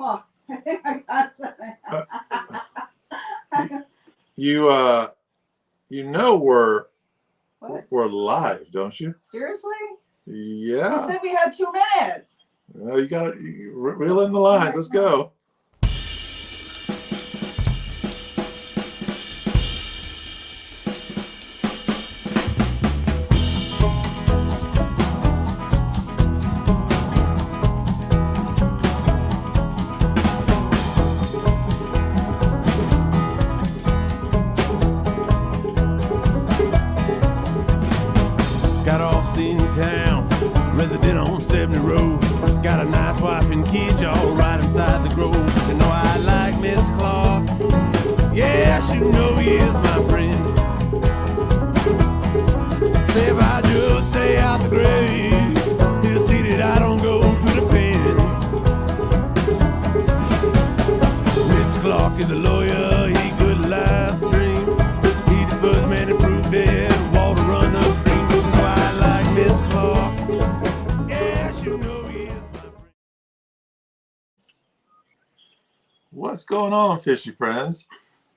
Oh, I got something. You know we're What? live, don't you? Seriously? Yeah. You said we had 2 minutes. Well, you got to reel in the lines. Let's go. Got off in town, resident on 70 Road. Got a nice wife and kids, y'all right inside the grove. You know I like Mr. Clark. Yeah, I should know he is my friend. Say if I just stay out the grave, he'll see that I don't go through the pen. Mr. Clark is a lawyer, he could lie stream. He the first man to prove that water run upstream. What's going on, fishy friends?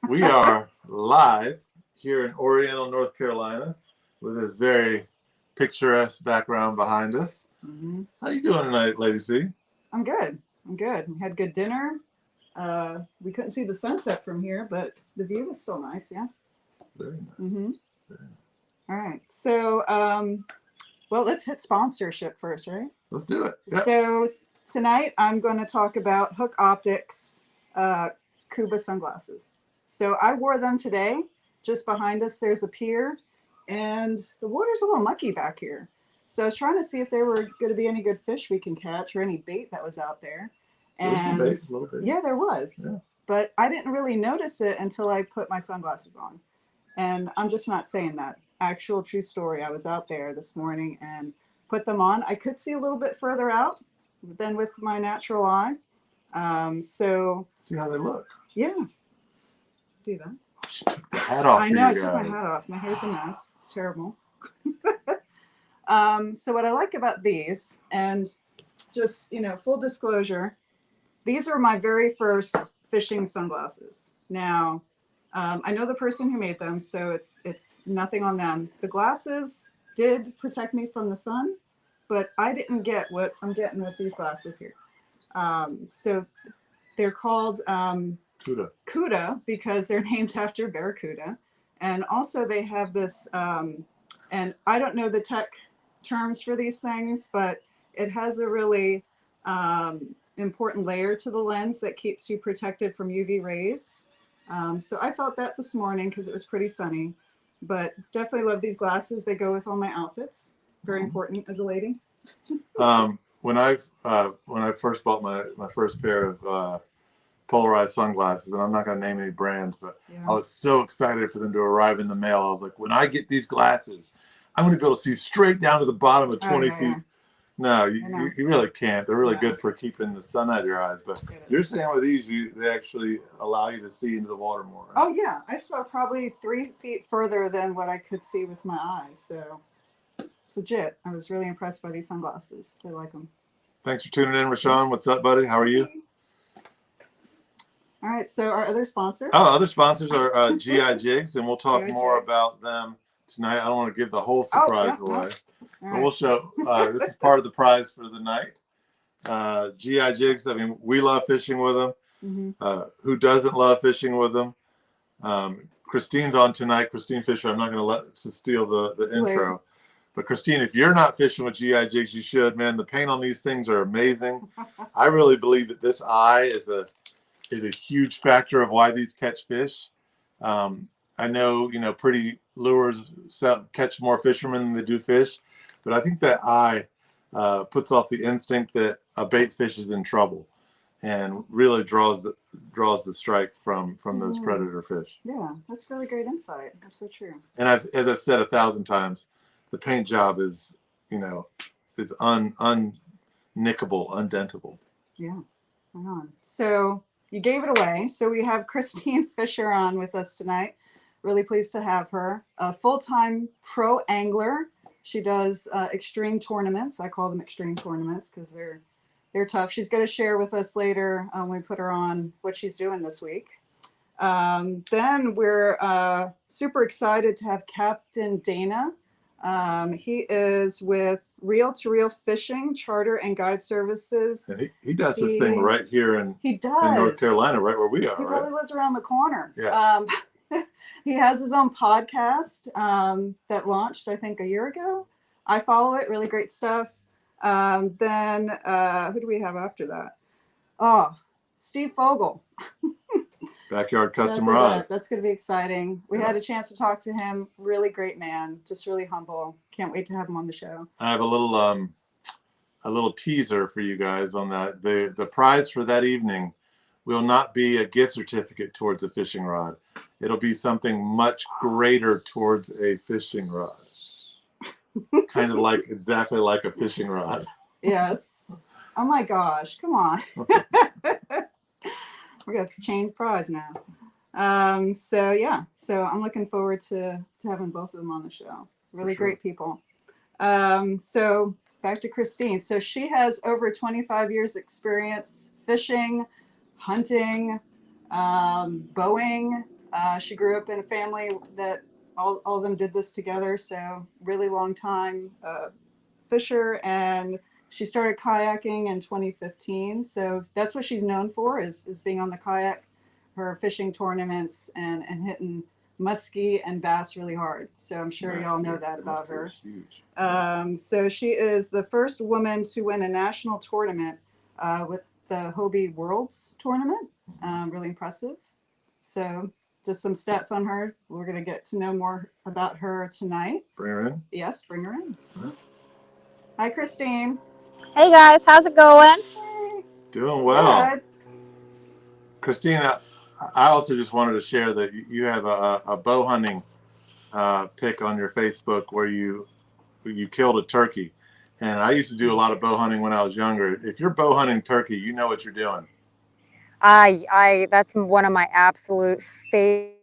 We are live here in Oriental, North Carolina, with this very picturesque background behind us. Mm-hmm. How you doing tonight, Lady C? I'm good. I'm good. We had good dinner. We couldn't see the sunset from here, but the view was still nice. Yeah. Very nice. Mm-hmm. Very nice. All right. So, well, let's hit sponsorship first, right? Let's do it. Yep. So tonight I'm going to talk about Hook Optics Cuba sunglasses. So I wore them today. Just behind us there's a pier, and the water's a little mucky back here. So I was trying to see if there were going to be any good fish we can catch or any bait that was out there. And there was some bait, a little bit. Yeah, there was. Yeah. But I didn't really notice it until I put my sunglasses on. And I'm just not saying that. Actual true story. I was out there this morning and put them on. I could see a little bit further out than with my natural eye. So see how they look. Yeah. Do that. She took the hat off. I know, I took my hat off. My hair's a mess. It's terrible. So what I like about these, and just, you know, full disclosure, these are my very first fishing sunglasses. Now, I know the person who made them, so it's nothing on them. The glasses did protect me from the sun, but I didn't get what I'm getting with these glasses here. So they're called Cuda because they're named after Barracuda. And also they have this, and I don't know the tech terms for these things, but it has a really important layer to the lens that keeps you protected from UV rays. So I felt that this morning because it was pretty sunny, but definitely love these glasses. They go with all my outfits. Very important as a lady. When I first bought my first pair of polarized sunglasses, and I'm not going to name any brands, but yeah. I was so excited for them to arrive in the mail. I was like, when I get these glasses, I'm going to be able to see straight down to the bottom of 20 feet. Yeah. No, you really can't. They're really good for keeping the sun out of your eyes. But you're saying with these, they actually allow you to see into the water more. Right? Oh, yeah. I saw probably 3 feet further than what I could see with my eyes. So it's legit. I was really impressed by these sunglasses. I like them. Thanks for tuning in, Rashawn. What's up, buddy? How are you? All right. So our other sponsor? Oh, other sponsors are GI Jigs, and we'll talk more about them tonight. I don't want to give the whole surprise away. But we'll show. This is part of the prize for the night. GI Jigs. I mean, we love fishing with them. Mm-hmm. Who doesn't love fishing with them? Kristine's on tonight. Kristine Fischer. I'm not going to let steal the intro. But Kristine, if you're not fishing with GI Jigs, you should, man. The paint on these things are amazing. I really believe that this eye is a huge factor of why these catch fish. I know, pretty lures catch more fishermen than they do fish, but I think that eye puts off the instinct that a bait fish is in trouble, and really draws the strike from those predator fish. Yeah, that's really great insight. That's so true. And as I've said 1,000 times, the paint job is unnickable, undentable. Yeah, right on. So you gave it away. So we have Kristine Fischer on with us tonight. Really pleased to have her. A full-time pro angler. She does extreme tournaments. I call them extreme tournaments because they're they're tough. She's going to share with us later when we put her on what she's doing this week. Then we're super excited to have Captain Dana. He is with Reel to Reel Fishing, Charter and Guide Services. And he does this thing right here in North Carolina, right where we are. He probably lives around the corner. Yeah. He has his own podcast that launched, I think, a year ago. I follow it. Really great stuff. Then who do we have after that? Oh, Steve Fogel. Backyard Custom Rods. That's going to be exciting. We had a chance to talk to him. Really great man. Just really humble. Can't wait to have him on the show. I have a little teaser for you guys on that. The prize for that evening will not be a gift certificate towards a fishing rod. It'll be something much greater towards a fishing rod. Kind of like exactly like a fishing rod. Yes. Oh my gosh. Come on. We're going to have to change prize now. So yeah, so I'm looking forward to having both of them on the show. Really great people. So back to Kristine. So she has over 25 years experience fishing, hunting, bowing. She grew up in a family that all of them did this together. So really long time fisher, and she started kayaking in 2015. So that's what she's known for is being on the kayak, her fishing tournaments, and hitting muskie and bass really hard. So I'm sure y'all know that about her. Huge. So she is the first woman to win a national tournament with the Hobie Worlds tournament. Really impressive. So just some stats on her. We're going to get to know more about her tonight. Bring her in? Yes, bring her in. Hi, Kristine. Hey guys, how's it going? Hey. Doing well. Good. Kristine, I also just wanted to share that you have a bow hunting pic on your Facebook where you killed a turkey. And I used to do a lot of bow hunting when I was younger. If you're bow hunting turkey, you know what you're doing. That's one of my absolute favorite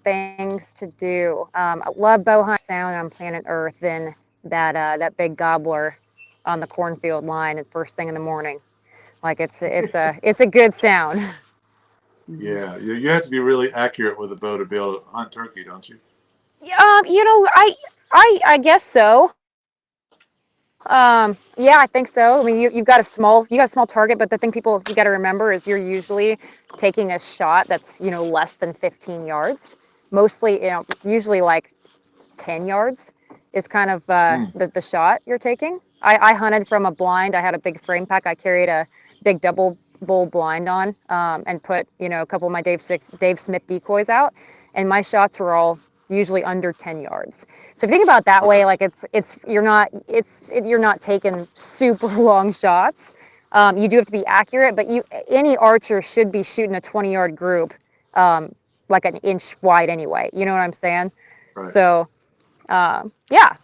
things to do. I love bow hunting sound on planet Earth than that big gobbler on the cornfield line at first thing in the morning. Like it's a good sound. Yeah, you have to be really accurate with a bow to be able to hunt turkey, don't you? I guess so. Yeah, I think so. I mean, you got a small target, but the thing you got to remember is you're usually taking a shot that's, less than 15 yards. Mostly, usually like 10 yards is kind of the shot you're taking. I hunted from a blind. I had a big frame pack. I carried a big double bull blind on, and put, a couple of my Dave Smith decoys out, and my shots were all usually under 10 yards. So if you think about it that way, like you're not taking super long shots. You do have to be accurate, but any archer should be shooting a 20-yard group, like an inch wide anyway. You know what I'm saying? Right. So, yeah.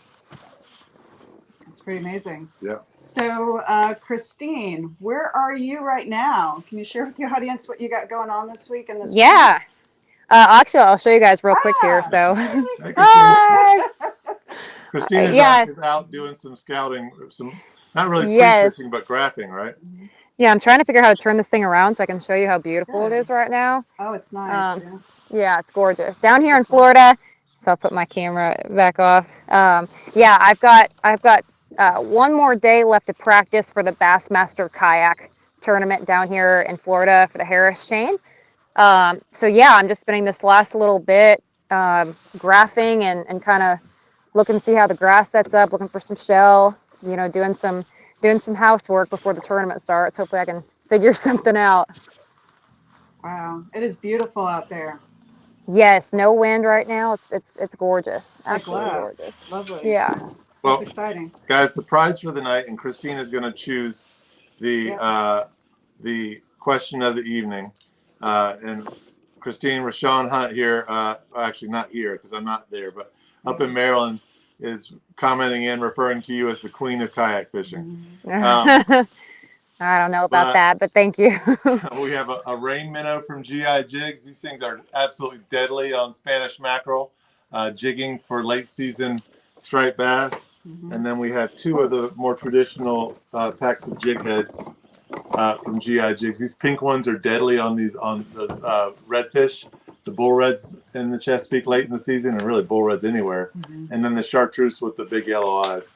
That's pretty amazing. Yeah. So, Kristine, where are you right now? Can you share with the audience what you got going on this week and this week? Yeah. Actually, I'll show you guys real quick here. So, Hi. Kristine is out doing some scouting, not really fishing, but graphing, right? Yeah, I'm trying to figure out how to turn this thing around so I can show you how beautiful it is right now. Oh, it's nice. Yeah, it's gorgeous. Down here in Florida, so I'll put my camera back off. Yeah, I've got one more day left to practice for the Bassmaster Kayak tournament down here in Florida for the Harris chain. So yeah, I'm just spending this last little bit graphing and kind of looking to see how the grass sets up, looking for some shell, doing some housework before the tournament starts. Hopefully I can figure something out. Wow, it is beautiful out there. Yes, no wind right now. It's gorgeous. Absolutely gorgeous. Lovely. Yeah. Well, that's exciting. Guys, the prize for the night, and Kristine is going to choose the question of the evening. And Kristine, Rashawn Hunt here, actually not here because I'm not there, but up in Maryland, is commenting in, referring to you as the queen of kayak fishing. I don't know about that, but thank you. We have a rain minnow from GI Jigs. These things are absolutely deadly on Spanish mackerel, jigging for late season striped bass, and then we have 2 of the more traditional packs of jig heads from GI Jigs. These pink ones are deadly on those redfish, the bull reds in the Chesapeake late in the season, and really bull reds anywhere. And then the chartreuse with the big yellow eyes.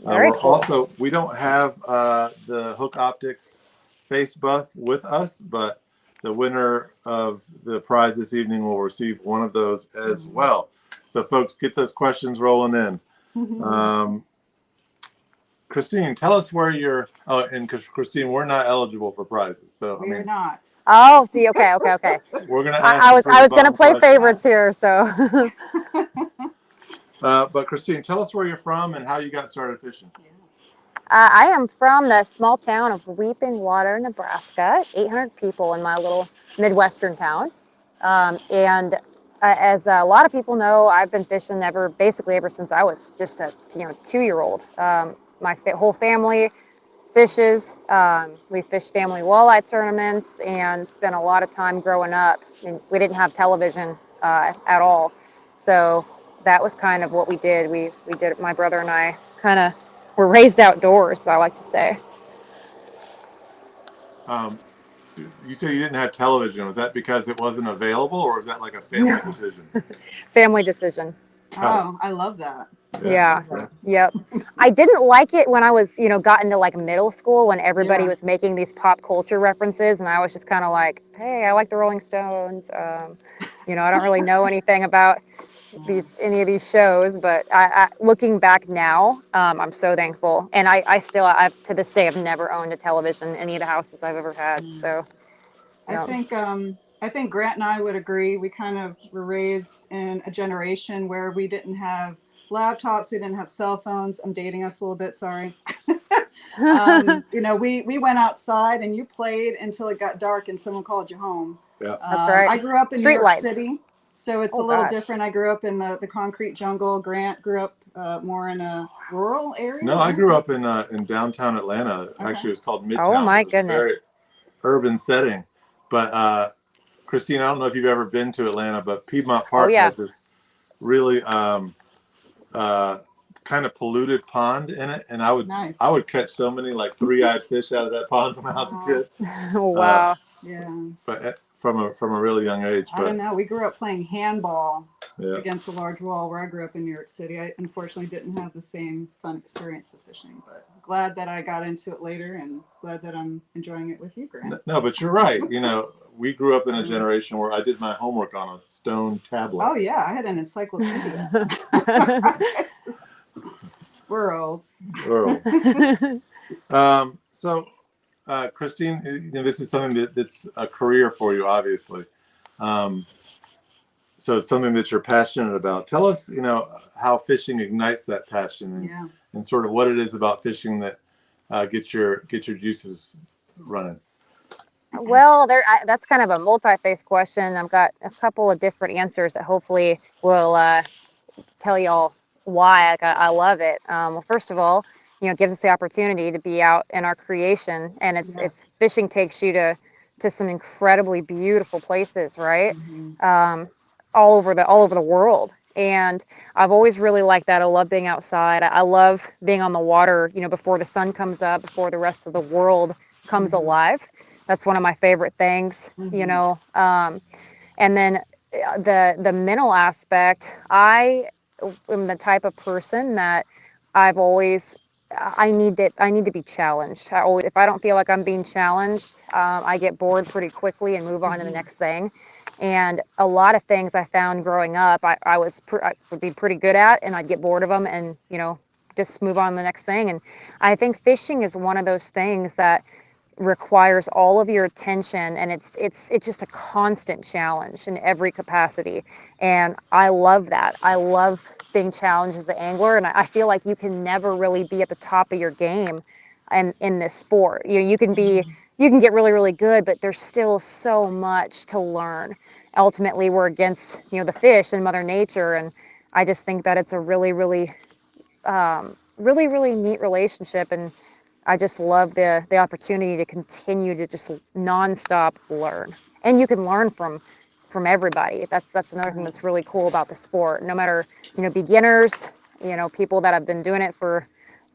Very cool. We don't have the Hook Optics face buff with us, but the winner of the prize this evening will receive one of those as well. So folks, get those questions rolling in. Kristine, tell us where you're. Oh, and Kristine, we're not eligible for prizes, so We're not. Oh, see, okay. We're gonna ask. I was gonna play favorites here, so. But Kristine, tell us where you're from and how you got started fishing. I am from the small town of Weeping Water, Nebraska. 800 people in my little Midwestern town. And as a lot of people know, I've been fishing basically ever since I was just a 2-year-old. My whole family fishes. We fished family walleye tournaments and spent a lot of time growing up. And we didn't have television at all, so that was kind of what we did. We did. My brother and I kind of were raised outdoors, I like to say. You say you didn't have television. Was that because it wasn't available, or was that like a family decision? Family decision. Oh, I love that. Yeah. Yep. I didn't like it when I was, got into like middle school when everybody was making these pop culture references, and I was just kind of like, hey, I like the Rolling Stones. I don't really know anything about any of these shows, but I looking back now, I'm so thankful, and I still to this day I've never owned a television in any of the houses I've ever had. So I think Grant and I would agree. We kind of were raised in a generation where we didn't have laptops, we didn't have cell phones. I'm dating us a little bit, sorry. We went outside and you played until it got dark and someone called you home. Yeah, that's right. I grew up in New York City, so it's a little different. I grew up in the concrete jungle. Grant grew up more in a rural area. No, I grew up in downtown Atlanta. Okay. Actually, it was called Midtown. Oh my goodness. Very urban setting. But Kristine, I don't know if you've ever been to Atlanta, but Piedmont Park has this really kind of polluted pond in it, and I would catch so many like 3-eyed fish out of that pond when I was a kid. Oh wow. But from a really young age. I don't know. We grew up playing handball against the large wall where I grew up in New York City. I unfortunately didn't have the same fun experience of fishing, but glad that I got into it later and glad that I'm enjoying it with you, Grant. No, but you're right. We grew up in a generation where I did my homework on a stone tablet. Oh yeah, I had an encyclopedia. We're old. So Kristine, this is something that's a career for you, obviously. So it's something that you're passionate about. Tell us, how fishing ignites that passion and sort of what it is about fishing that get your juices running. Well, that's kind of a multi-faced question. I've got a couple of different answers that hopefully will tell y'all why I love it. Well, first of all, it gives us the opportunity to be out in our creation, and it's fishing takes you to some incredibly beautiful places, right? All over the world. And I've always really liked that. I love being outside. I love being on the water, before the sun comes up, before the rest of the world comes alive. That's one of my favorite things, And then the mental aspect, I am the type of person that I've always, I need to be challenged. If I don't feel like I'm being challenged, I get bored pretty quickly and move on to the next thing. And a lot of things I found growing up, I would be pretty good at, and I'd get bored of them and, just move on to the next thing. And I think fishing is one of those things that requires all of your attention, and it's just a constant challenge in every capacity. And I love that. I love being challenged as an angler, and I feel like you can never really be at the top of your game in this sport. You can get really, really good, but there's still so much to learn. Ultimately, we're against, the fish and Mother Nature, and I just think that it's a really, really, really, really neat relationship, and I just love the opportunity to continue to just nonstop learn. And you can learn from everybody. That's another thing that's really cool about the sport. No matter, beginners, you know, people that have been doing it for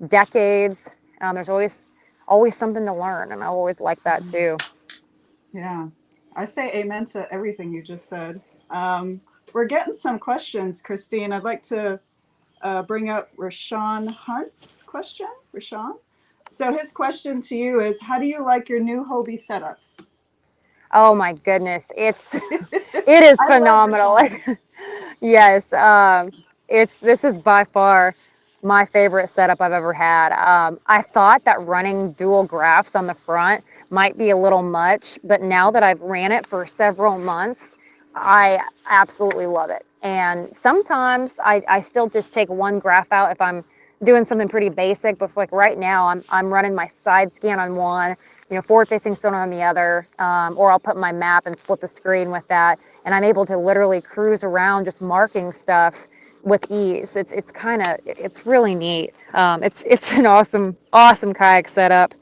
decades. There's always something to learn, and I always like that too. Yeah, I say amen to everything you just said. We're getting some questions, Kristine. I'd like to bring up Rashawn Hunt's question. Rashawn? So his question to you is, how do you like your new Hobie setup? Oh my goodness, it is I phenomenal. love Rashawn. Yes, this is by far my favorite setup I've ever had. I thought that running dual graphs on the front might be a little much, but now that I've ran it for several months, I absolutely love it. And sometimes I still just take one graph out if I'm doing something pretty basic, but like right now I'm running my side scan on one, you know, forward facing sonar on the other, or I'll put my map and split the screen with that, and I'm able to literally cruise around just marking stuff with ease. It's really neat. It's an awesome kayak setup,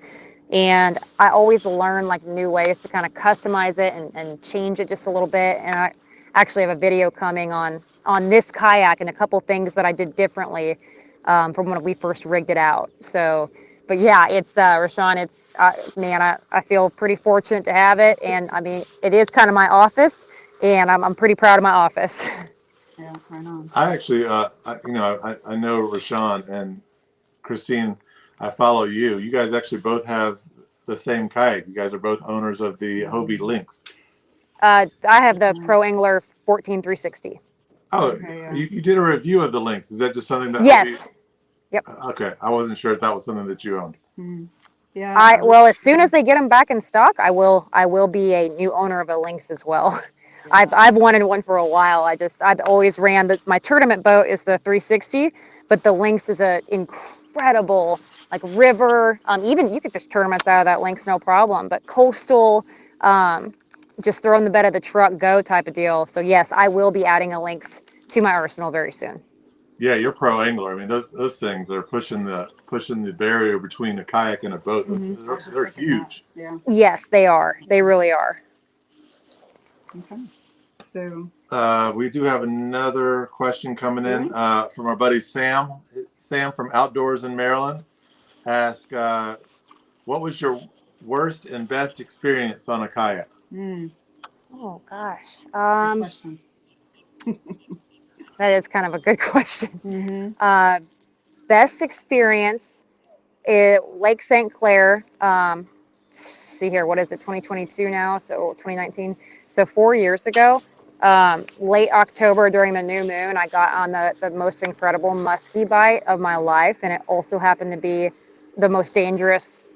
and I always learn like new ways to kind of customize it and change it just a little bit. And I actually have a video coming on this kayak and a couple things that I did differently from when we first rigged it out. So, but yeah, it's Rashawn. It's man, I feel pretty fortunate to have it, and I mean, it is kind of my office, and I'm pretty proud of my office. Yeah, right on. I actually, I know Rashawn and Kristine. I follow you. You guys actually both have the same kayak. You guys are both owners of the Hobie Lynx. I have the Pro Angler 14360. Oh, Okay, yeah. you did a review of the Lynx. Is that just something that Yes. Hobie? Yep. Okay, I wasn't sure if that was something that you owned. Yeah. Well, as soon as they get them back in stock, I will be a new owner of a Lynx as well. Yeah. I've wanted one for a while. I've always ran my tournament boat is the 360, but the Lynx is an incredible like river. Even you could fish tournaments out of that Lynx, no problem. But coastal, just throw in the bed of the truck, go type of deal. So yes, I will be adding a Lynx to my arsenal very soon. Yeah, you're pro angler. I mean, those things are pushing the barrier between a kayak and a boat. They're huge. Yeah. Yes, they are. They really are. Okay. So we do have another question coming in from our buddy Sam. Sam from Outdoors in Maryland asked, what was your worst and best experience on a kayak? Oh gosh. Good question. That is kind of a good question. Best experience is Lake St. Clair. See here, what is it? 2022 now, so 2019. So 4 years ago, late October during the new moon, I got on the most incredible muskie bite of my life, and it also happened to be the most dangerous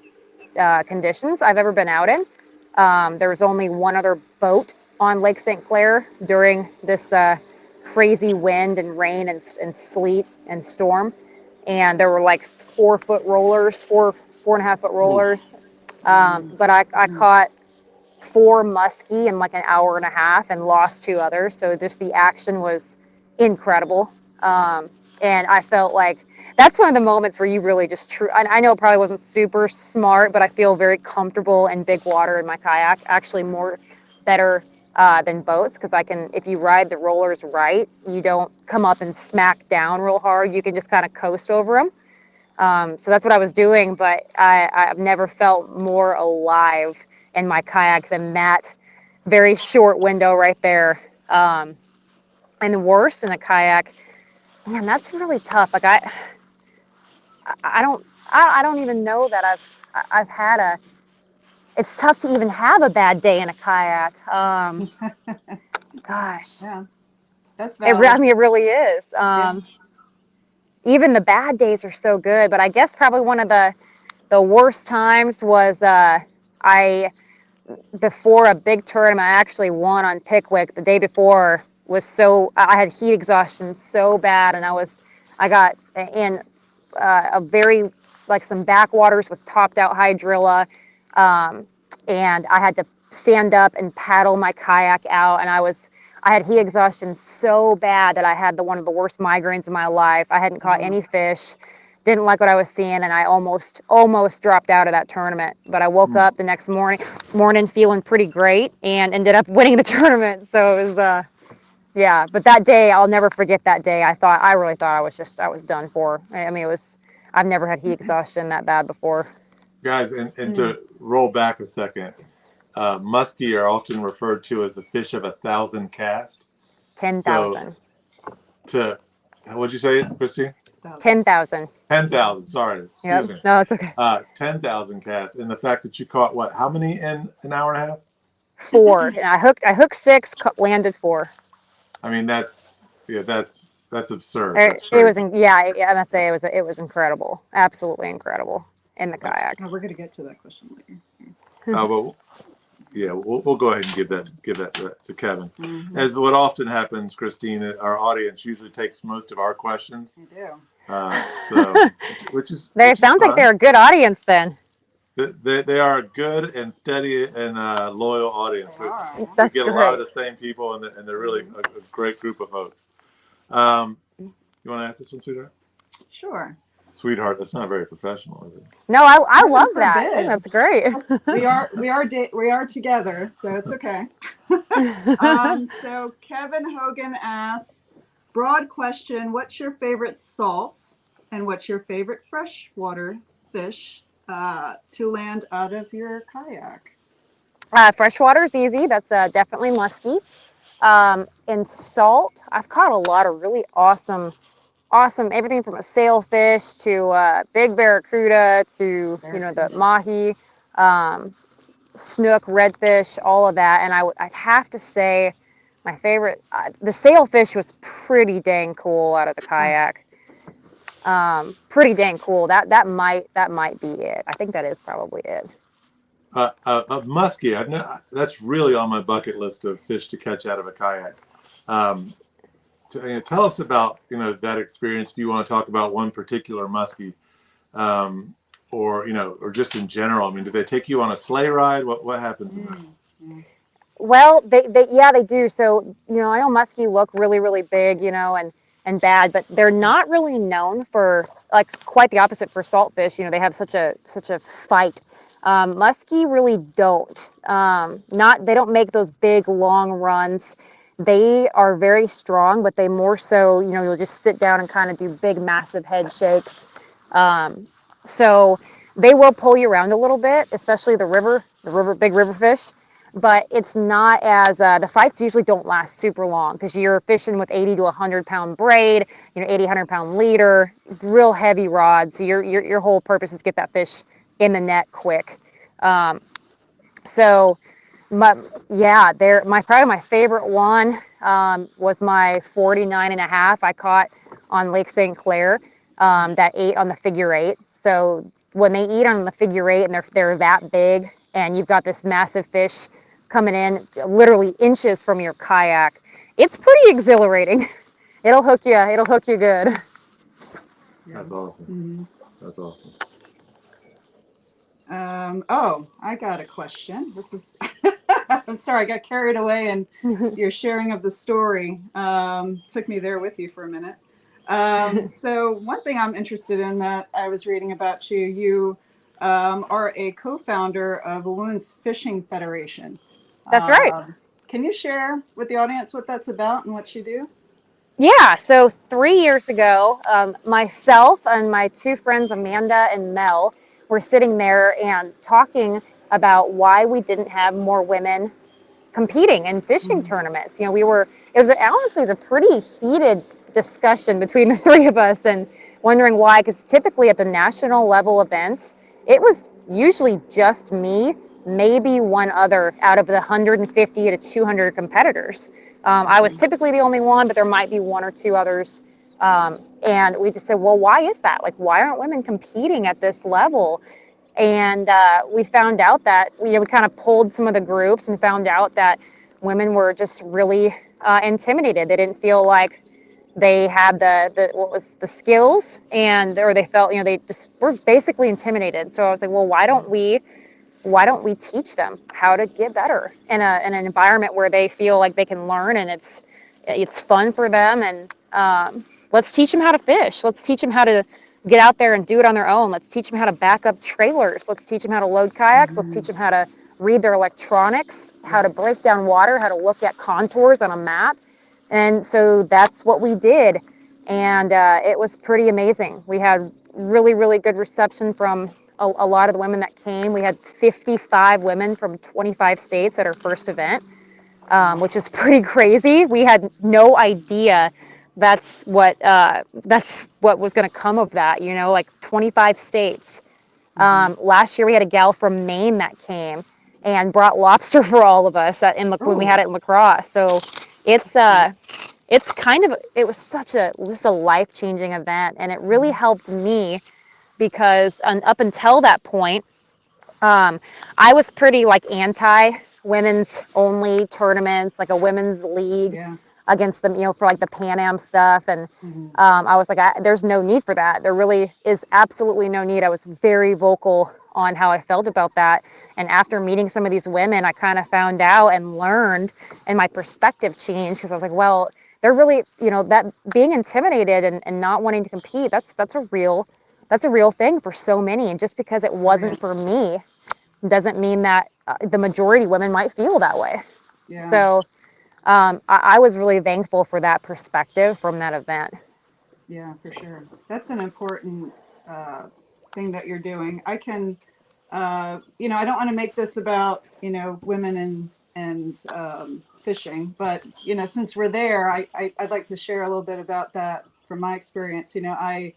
conditions I've ever been out in. There was only one other boat on Lake St. Clair during this crazy wind and rain and sleet and storm, and there were like 4 foot rollers, 4.5 foot rollers. But I caught 4 muskie in like an hour and a half and lost 2 others. So just the action was incredible. And I felt like that's one of the moments where you really just I know it probably wasn't super smart, but I feel very comfortable in big water in my kayak, actually better than boats, because if you ride the rollers right, you don't come up and smack down real hard. You can just kind of coast over them. So that's what I was doing, but I've never felt more alive in my kayak than that very short window right there. And the worst in a kayak, man, that's really tough. Like I don't even know that I've had it's tough to even have a bad day in a kayak. Gosh. Yeah, that's valid. I mean, it really is. Even the bad days are so good, but I guess probably one of the worst times was before a big tournament, I actually won on Pickwick. The day before I had heat exhaustion so bad, and I got in a very like some backwaters with topped out hydrilla, and I had to stand up and paddle my kayak out, and I had heat exhaustion so bad that I had one of the worst migraines of my life. I hadn't caught any fish, didn't like what I was seeing, and I almost dropped out of that tournament. But I woke up the next morning feeling pretty great and ended up winning the tournament. So it was, Yeah, but that day, I'll never forget that day. I really thought I was done for. I mean, I've never had heat exhaustion that bad before. Guys, and to roll back a second, muskie are often referred to as the fish of 1,000 cast. 10,000. So what'd you say, Kristine? 10,000. 10,000. Sorry, excuse me. No, it's okay. 10,000 casts, and the fact that you caught what? How many in an hour and a half? 4. And I hooked 6, landed 4. I mean, that's absurd. It was, I must say it was incredible, absolutely incredible in the kayak. Oh, we're gonna get to that question later. Well, yeah, we'll go ahead and give that to Kevin. As what often happens, Kristine, our audience usually takes most of our questions. I do. So, which Sounds like they're a good audience then. They are a good and steady and loyal audience. We get a lot of the same people, and they're really a great group of folks. You want to ask this one, sweetheart? Sure. Sweetheart, that's not very professional, is it? No, I love that. I think that's great. We are together, so it's okay. So Kevin Hogan asks, broad question: what's your favorite salts, and what's your favorite freshwater fish to land out of your kayak? Freshwater is easy. That's definitely muskie. In salt, I've caught a lot of really awesome everything from a sailfish to big barracuda to the mahi, snook, redfish, all of that. And I'd have to say my favorite, the sailfish was pretty dang cool out of the kayak. Pretty dang cool. That might be it. I think that is probably it. Muskie, that's really on my bucket list of fish to catch out of a kayak. Tell us about that experience. If you want to talk about one particular muskie, or just in general. I mean, do they take you on a sleigh ride? What happens in that? Well, they do. So I know muskie look really, really big, and bad, but they're not really known for, like, quite the opposite for saltfish. They have such a fight. Muskie really don't. They don't make those big long runs. They are very strong, but they more so, you'll just sit down and kind of do big, massive head shakes. So they will pull you around a little bit, especially big river fish. But it's not as, the fights usually don't last super long because you're fishing with 80 to 100 pound braid, 80, 100 pound leader, real heavy rods. So your whole purpose is to get that fish in the net quick. Probably my favorite one was my 49.5 I caught on Lake St. Clair that ate on the figure 8. So when they eat on the figure 8 and they're that big, and you've got this massive fish coming in literally inches from your kayak, it's pretty exhilarating. It'll hook you good. That's awesome. That's awesome. I got a question. This is, I'm sorry, I got carried away in your sharing of the story. Took me there with you for a minute. So one thing I'm interested in that I was reading about you are a co-founder of a Women's Fishing Federation. That's right. Can you share with the audience what that's about and what you do? Yeah, so 3 years ago, myself and my 2 friends, Amanda and Mel, were sitting there and talking about why we didn't have more women competing in fishing tournaments. It was a pretty heated discussion between the 3 of us and wondering why, because typically at the national level events, it was usually just me, maybe one other out of the 150 to 200 competitors. I was typically the only one, but there might be 1 or 2 others. And we just said, well, why is that? Like, why aren't women competing at this level? And we found out that, we kind of pulled some of the groups and found out that women were just really intimidated. They didn't feel like they had the skills, or they felt, they just were basically intimidated. So I was like, well, why don't we teach them how to get better in an environment where they feel like they can learn and it's fun for them, and let's teach them how to fish. Let's teach them how to get out there and do it on their own. Let's teach them how to back up trailers. Let's teach them how to load kayaks. Let's teach them how to read their electronics, how to break down water, how to look at contours on a map. And so that's what we did. And it was pretty amazing. We had really, really good reception from a lot of the women that came. We had 55 women from 25 states at our first event, which is pretty crazy. We had no idea that's what was going to come of that, you know, like 25 states. Last year we had a gal from Maine that came and brought lobster for all of us when we had it in La Crosse. So it's kind of, it was such a just a life-changing event, and it really helped me because up until that point, I was pretty like anti women's only tournaments, like a women's league against them, you know, for like the Pan Am stuff. And I was like, there's no need for that. There really is absolutely no need. I was very vocal on how I felt about that. And after meeting some of these women, I kind of found out and learned, and my perspective changed, because I was like, well, they're really, you know, that being intimidated and not wanting to compete, that's a real thing for so many. And just because it wasn't for me doesn't mean that the majority of women might feel that way. So I was really thankful for that perspective from that event. Yeah, for sure. That's an important thing that you're doing. I can, you know, I don't want to make this about, you know, women and fishing, but, you know, since we're there, I'd like to share a little bit about that from my experience. You know, I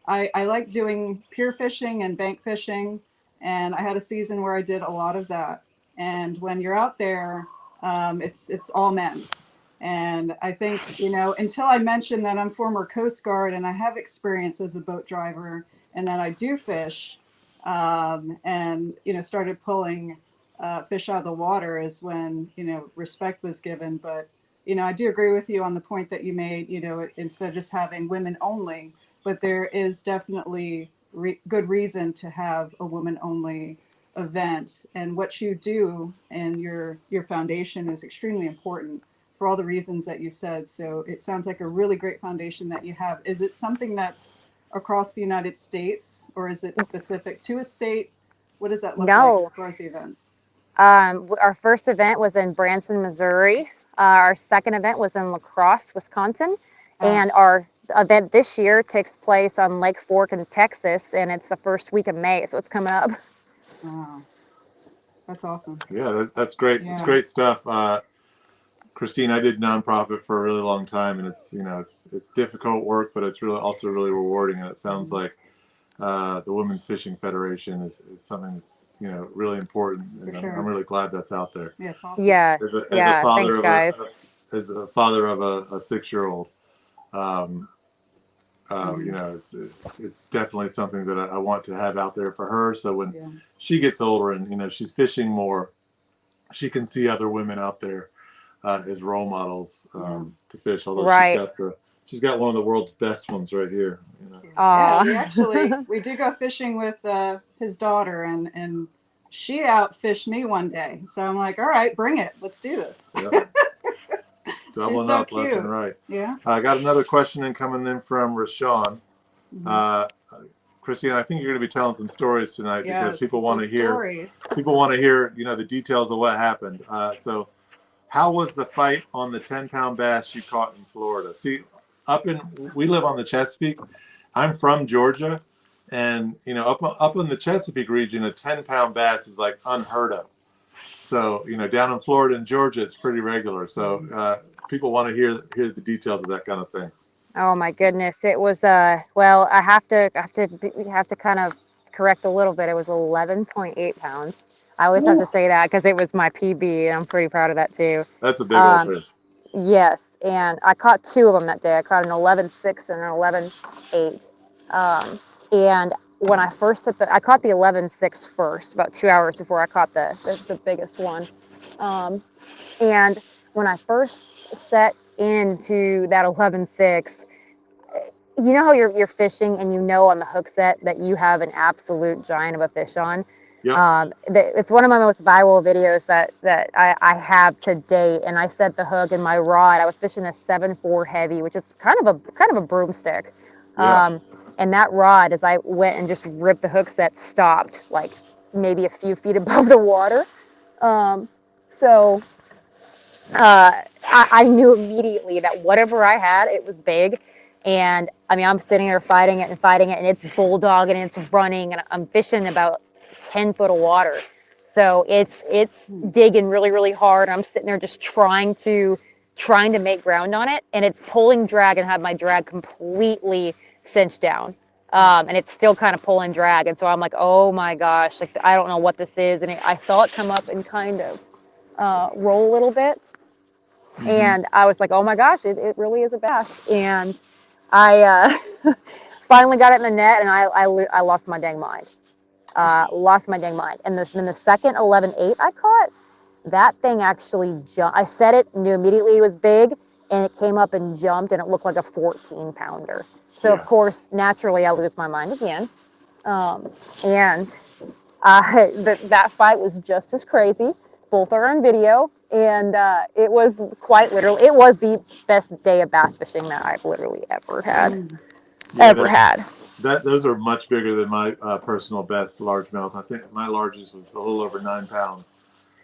like doing pier fishing and bank fishing, and I had a season where I did a lot of that. And when you're out there, it's all men. And I think, you know, until I mentioned that I'm former Coast Guard and I have experience as a boat driver and that I do fish, and, you know, started pulling fish out of the water is when, you know, respect was given. But, you know, I do agree with you on the point that you made, you know, instead of just having women only, but there is definitely good reason to have a woman only event. And what you do and your foundation is extremely important for all the reasons that you said. So it sounds like a really great foundation that you have. Is it something that's across the United States, or is it specific to a state? What does that look like as far as the events? Our first event was in Branson, Missouri. Our second event was in La Crosse, Wisconsin. And our event this year takes place on Lake Fork in Texas, and it's the first week of May, so it's coming up. Wow. That's awesome. Yeah, that's great. Yeah. It's great stuff. Kristine, I did nonprofit for a really long time, and it's, you know, it's difficult work, but it's really also really rewarding. And it sounds like the Women's Fishing Federation is something that's, you know, really important, and I'm really glad that's out there. Yeah, it's awesome. Yeah, as a father thanks, guys. As a father of a 6-year-old, you know, it's definitely something that I want to have out there for her. So when she gets older and, you know, she's fishing more, she can see other women out there as role models to fish. Although she's got one of the world's best ones right here. You know. Yeah, we do go fishing with his daughter, and she outfished me one day. So I'm like, all right, bring it. Let's do this. Yep. Doubling up left and right. Yeah. I got another question coming in from Rashawn. Kristine, I think you're going to be telling some stories tonight because people want to hear. People want to hear, you know, the details of what happened. So, how was the fight on the 10-pound bass you caught in Florida? See, we live on the Chesapeake. I'm from Georgia, and you know, up in the Chesapeake region, a 10-pound bass is like unheard of. So, you know, down in Florida and Georgia, it's pretty regular. So, people want to hear the details of that kind of thing. Oh my goodness, it was well, I have to kind of correct a little bit. It was 11.8 pounds. I always have to say that because it was my PB, and I'm pretty proud of that too. That's a big old fish. Yes, and I caught 2 of them that day. I caught an 11.6 and an 11.8. And when I first I caught the 11.6 first, about 2 hours before I caught the biggest one. And when I first set into that 11.6, you know how you're fishing and you know on the hook set that you have an absolute giant of a fish on. Yep. It's one of my most viral videos that I have to date. And I set the hook and my rod. I was fishing a 7.4 heavy, which is kind of a broomstick. Yeah. And that rod, as I went and just ripped the hook set, stopped like maybe a few feet above the water. So I knew immediately that whatever I had, it was big. And I mean, I'm sitting there fighting it, and it's bulldogging and it's running, and I'm fishing about 10 foot of water. So it's digging really, really hard. I'm sitting there just trying to make ground on it, and it's pulling drag and have my drag completely cinched down. And it's still kind of pulling drag. And so I'm like, oh my gosh, like I don't know what this is. And I saw it come up and kind of roll a little bit. And I was like, oh my gosh, it really is a bass. And I finally got it in the net, and I lost my dang mind. Lost my dang mind. And then the second 11-8 I caught, that thing actually jumped. I set it, knew immediately it was big, and it came up and jumped, and it looked like a 14-pounder. So, of course, naturally, I lose my mind again. And that fight was just as crazy. Both are on video, and it was quite literally, it was the best day of bass fishing that I've literally ever had. Those are much bigger than my personal best largemouth. I think my largest was a little over 9 pounds.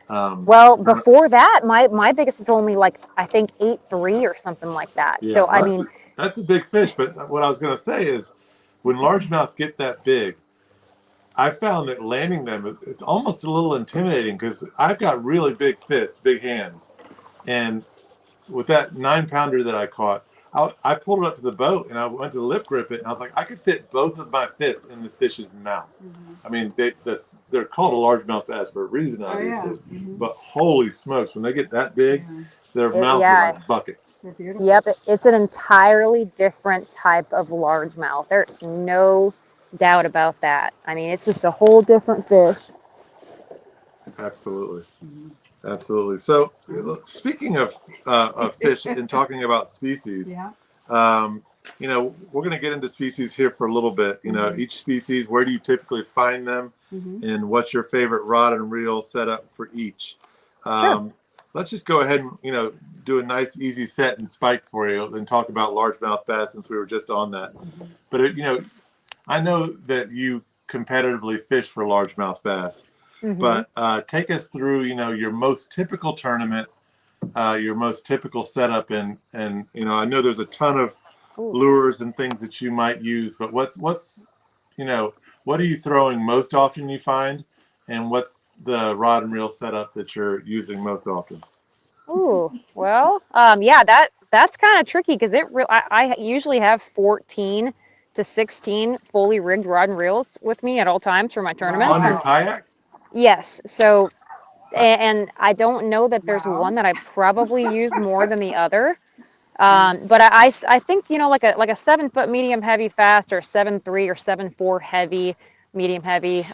Well, before that, my biggest is only like, I think 8.3 or something like that. Yeah, so I mean, that's a big fish. But what I was going to say is, when largemouth get that big, I found that landing them, it's almost a little intimidating, because I've got really big fists, big hands. And with that 9-pounder that I caught, I pulled it up to the boat, and I went to lip grip it, and I was like, I could fit both of my fists in this fish's mouth. I mean, they're called a largemouth bass for a reason, obviously. But holy smokes, when they get that big, their mouths are like buckets. They're beautiful. Yep, it's an entirely different type of largemouth. There's no doubt about that. I mean, it's just a whole different fish. Absolutely. Absolutely. So, speaking of fish and talking about species, you know, we're going to get into species here for a little bit. You know, each species, where do you typically find them, and what's your favorite rod and reel setup for each? Let's just go ahead and, you know, do a nice easy set and spike for you, and talk about largemouth bass, since we were just on that. But you know, I know that you competitively fish for largemouth bass. But take us through, you know, your most typical tournament, your most typical setup, and you know, I know there's a ton of lures and things that you might use, but what's you know, what are you throwing most often, you find, and what's the rod and reel setup that you're using most often? Ooh, well, yeah, that's kind of tricky, because I usually have 14 to 16 fully rigged rod and reels with me at all times for my tournaments. On your kayak? Yes. So, and I don't know that there's one that I probably use more than the other. But I think, you know, like a 7-foot medium heavy fast, or 7.3 or 7.4 heavy, medium heavy,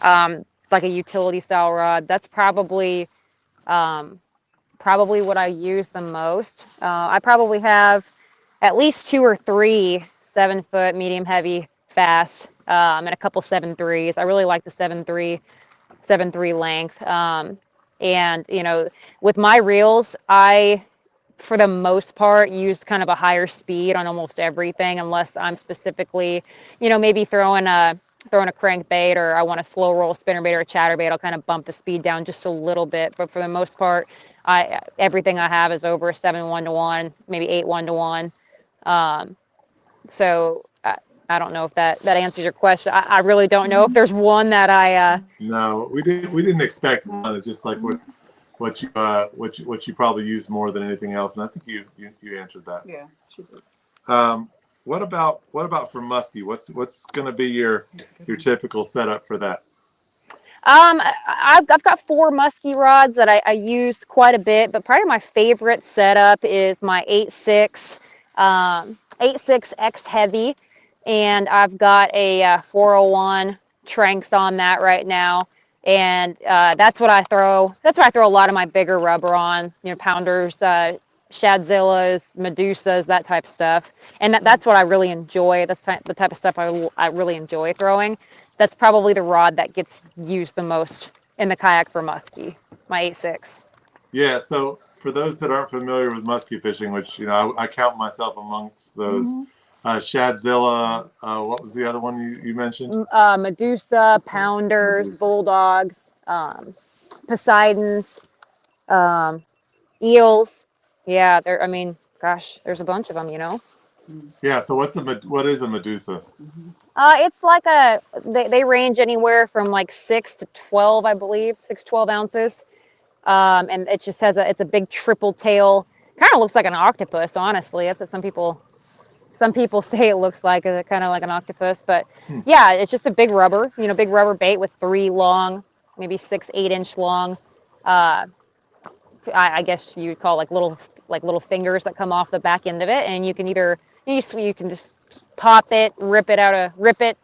like a utility style rod. That's probably what I use the most. I probably have at least 2 or 3 7-foot medium heavy fast, and a couple 7.3s. I really like the 7.3 length. And you know, with my reels, I, for the most part, use kind of a higher speed on almost everything, unless I'm specifically, you know, maybe throwing a crankbait, or I want a slow roll spinnerbait or a chatterbait. I'll kind of bump the speed down just a little bit. But for the most part, everything I have is over 7:1 to 1, maybe 8:1 to 1. So I don't know if that answers your question. I really don't know if there's one that I. No, we didn't expect one. It's just like what you probably use more than anything else, and I think you answered that. Yeah, she did. What about for muskie? What's going to be your typical setup for that? I've got 4 muskie rods that I use quite a bit, but probably my favorite setup is my 8.6 X heavy, and I've got a 401 Tranks on that right now, and that's what I throw. That's what I throw a lot of my bigger rubber on. You know, pounders, Shadzillas, Medusas, that type of stuff, and that's what I really enjoy. That's the type of stuff I really enjoy throwing. That's probably the rod that gets used the most in the kayak for muskie, my 8.6. Yeah, so for those that aren't familiar with muskie fishing, which, you know, I count myself amongst those, Shadzilla, what was the other one you mentioned? Medusa, pounders, bulldogs, Poseidons, eels. Yeah, I mean, gosh, there's a bunch of them, you know. Yeah. So what is a Medusa? It's like they range anywhere from like 6 to 12, I believe, 6, 12 ounces. And it just it's a big triple tail. Kind of looks like an octopus, honestly. That's what some people say it looks like, kind of like an octopus. But yeah, it's just a big rubber, big rubber bait with 3 long, maybe 6, 8-inch long. I guess you would call little fingers that come off the back end of it, and you can you can just pop it, rip it,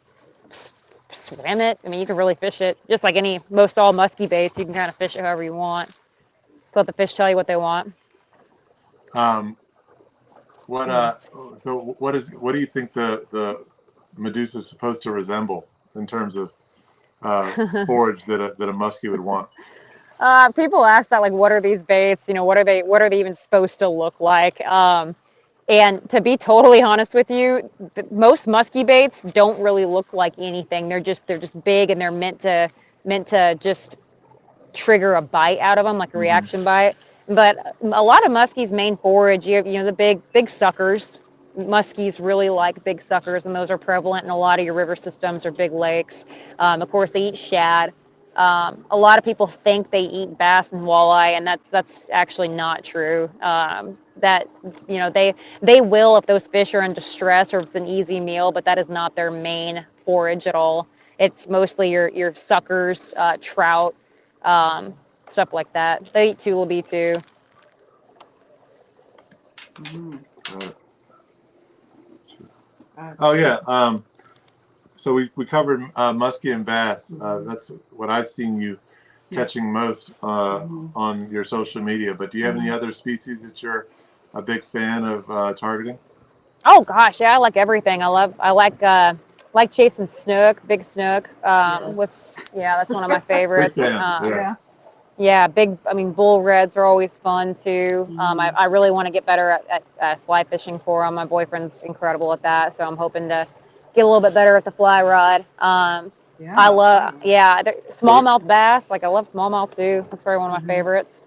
swim it. I mean, you can really fish it just like most all musky baits. You can kind of fish it however you want. So let the fish tell you what they want. So what do you think the Medusa is supposed to resemble in terms of forage that a muskie would want? People ask that, like, what are these baits? What are they even supposed to look like? And to be totally honest with you, most musky baits don't really look like anything. They're just big, and they're meant to just trigger a bite out of them, like a reaction bite. But a lot of muskies' main forage, the big suckers. Muskies really like big suckers, and those are prevalent in a lot of your river systems or big lakes. Of course, they eat shad. A lot of people think they eat bass and walleye, and that's actually not true. That they will if those fish are in distress or it's an easy meal, but that is not their main forage at all. It's mostly your suckers, trout, stuff like that. They eat tulip too. Oh yeah. So we covered muskie and bass. That's what I've seen you catching most on your social media. But do you have any other species that you're a big fan of targeting? Oh gosh, yeah, I like everything. I like chasing snook, big snook. That's one of my favorites. Big fan. Yeah, bull reds are always fun too. I really want to get better at fly fishing for them. My boyfriend's incredible at that, so I'm hoping to get a little bit better at the fly rod. I love, smallmouth bass. Like, I love smallmouth too. That's probably one of my favorites.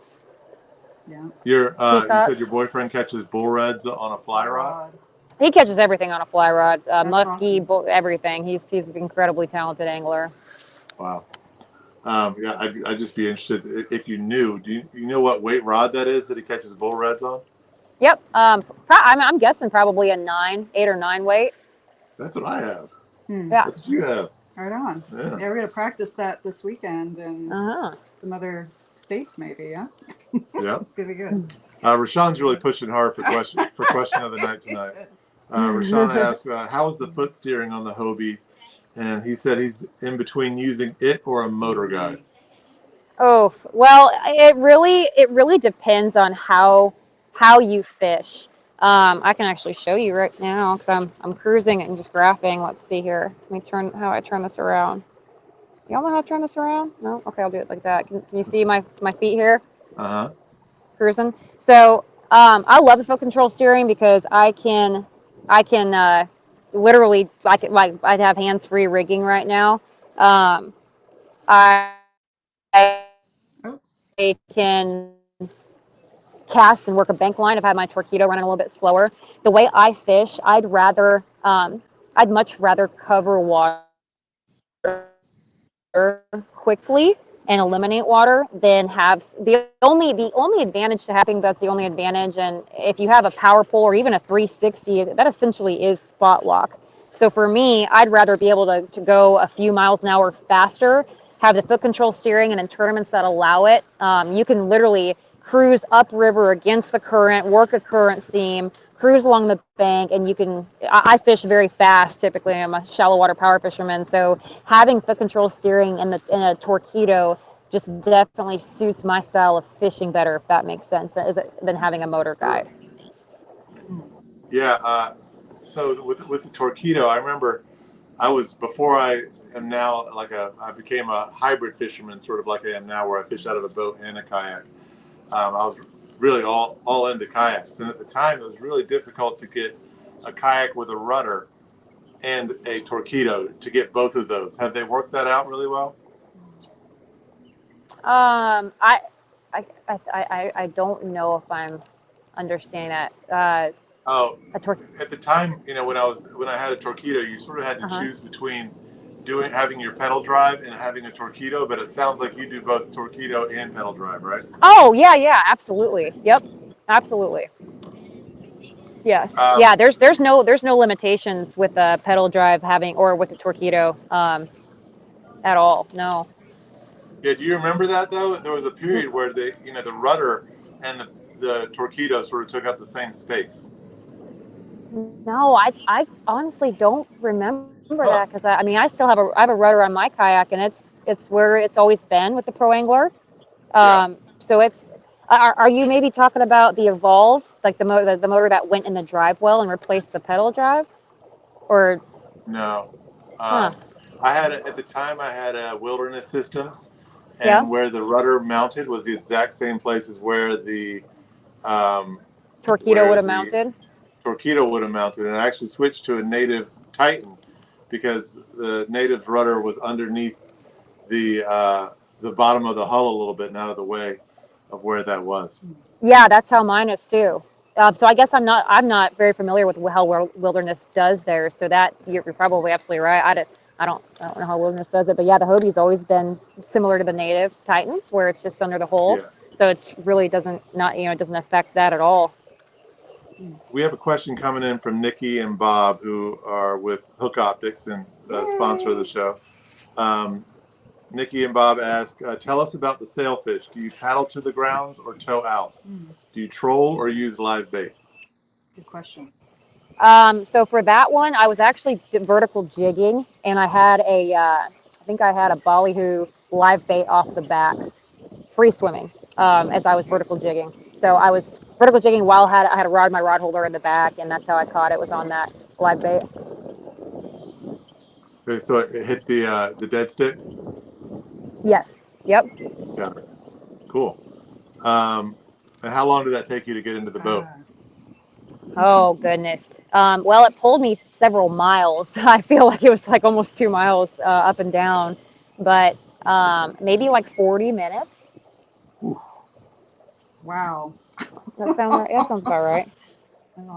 Yeah. You said your boyfriend catches bull reds on a fly rod? He catches everything on a fly rod, muskie, awesome. everything. He's an incredibly talented angler. Wow. I'd just be interested if you knew. Do you know what weight rod that is that he catches bull reds on? Yep. I'm guessing probably a 8 or 9 weight. That's what I have. Yeah. That's what you have. Right on. Yeah, we're gonna practice that this weekend in some other states, maybe. Yeah. Yeah. It's gonna be good. Rashawn's really pushing hard for question of the night tonight. Rashawn asked, "How is the foot steering on the Hobie?" And he said he's in between using it or a motor guide. Oh, well, it really depends on how you fish. I can actually show you right now because I'm cruising and just graphing. Let's see here. Let me how I turn this around. Y'all know how to turn this around? No? Okay, I'll do it like that. Can you see my feet here? Cruising. So I love the foot control steering because I can literally, like I'd have hands-free rigging right now. I can cast and work a bank line. I've had my Torpedo running a little bit slower. The way I fish, I'd much rather cover water quickly and eliminate water than have the only advantage to having that's the only advantage. And if you have a power pole or even a 360, that essentially is spot lock. So for me, I'd rather be able to go a few miles an hour faster, have the foot control steering, and in tournaments that allow it, you can literally cruise upriver against the current, work a current seam, cruise along the bank, and I fish very fast typically. I'm a shallow water power fisherman, so having foot control steering in a Torpedo just definitely suits my style of fishing better, if that makes sense, than having a motor guide. Yeah, so with the Torpedo, I remember before I am now, I became a hybrid fisherman, sort of like I am now, where I fish out of a boat and a kayak. I was really all into kayaks, and at the time it was really difficult to get a kayak with a rudder and a Torpedo to get both of those. Have they worked that out really well? I don't know if I'm understanding that. Oh, A at the time, you know, when I had a Torpedo, you sort of had to choose between having your pedal drive and having a Torpedo, but it sounds like you do both Torpedo and pedal drive, right? Oh, yeah, absolutely. Yep, absolutely. Yes. Yeah, there's no limitations with the pedal drive having or with the Torpedo at all. No. Yeah, do you remember that though? There was a period where the rudder and the Torpedo sort of took up the same space. No, I honestly don't remember that because I mean I still have a rudder on my kayak and it's where it's always been with the Pro Angler. So it's are you maybe talking about the Evolve, like the motor that went in the drive well and replaced the pedal drive, or no? I had at the time I had a Wilderness Systems, and Yeah. where the rudder mounted was the exact same place as where the Torpedo would have mounted. Torpedo would have mounted, and I actually switched to a native Titan because the native rudder was underneath the bottom of the hull a little bit and out of the way of where that was. Yeah, that's how mine is too. So I guess I'm not very familiar with how Wilderness does theirs. So that you're probably absolutely right. I don't know how Wilderness does it, but yeah, the Hobie's always been similar to the native Titans, where it's just under the hull. Yeah. So it really doesn't it doesn't affect that at all. We have a question coming in from Nikki and Bob, who are with Hook Optics and sponsor of the show. Nikki and Bob ask, tell us about the sailfish. Do you paddle to the grounds or tow out? Do you troll or use live bait? Good question. So for that one, I was actually vertical jigging, and I had I think I had a ballyhoo live bait off the back, free swimming, as I was vertical jigging. So I was vertical jigging while I had my rod holder in the back, and that's how I caught it, was on that live bait. Okay, so it hit the dead stick? Yes. Yep. Got it. Cool. And how long did that take you to get into the boat? Oh, goodness. Well, it pulled me several miles. I feel like it was like almost 2 miles up and down, but maybe like 40 minutes. Wow. That sounds about right.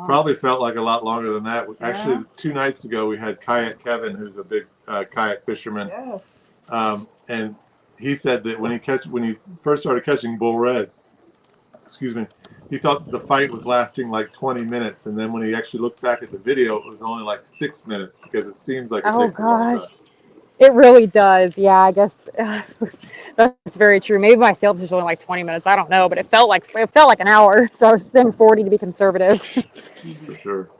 Probably felt like a lot longer than that. Yeah. Actually, 2 nights ago, we had Kayak Kevin, who's a big kayak fisherman. Yes. And he said that when he first started catching bull reds, he thought the fight was lasting like 20 minutes, and then when he actually looked back at the video, it was only like 6 minutes because it seems like it takes a long time. It really does. Yeah, I guess that's very true. Maybe my sailfish was only like 20 minutes. I don't know, but it felt like an hour. So I was saying 40 to be conservative. For sure.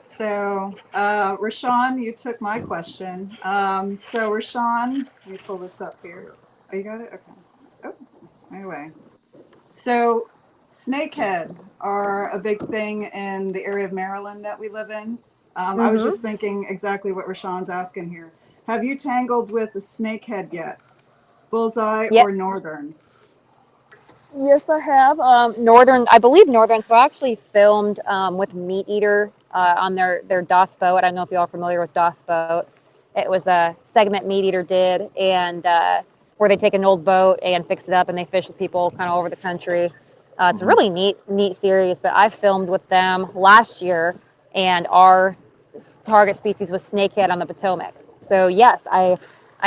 So, Rashawn, you took my question. So, Rashawn, let me pull this up here. Oh, you got it? Okay. Oh, anyway. So, snakehead are a big thing in the area of Maryland that we live in. I was just thinking exactly what Rashawn's asking here. Have you tangled with a snakehead yet? Bullseye or northern? Yes, I have. Northern, I believe northern. So I actually filmed with Meat Eater on their DOS boat. I don't know if you all are familiar with DOS boat. It was a segment Meat Eater did, and where they take an old boat and fix it up, and they fish with people kind of over the country. It's a really neat series. But I filmed with them last year, and our target species was snakehead on the Potomac. So yes, I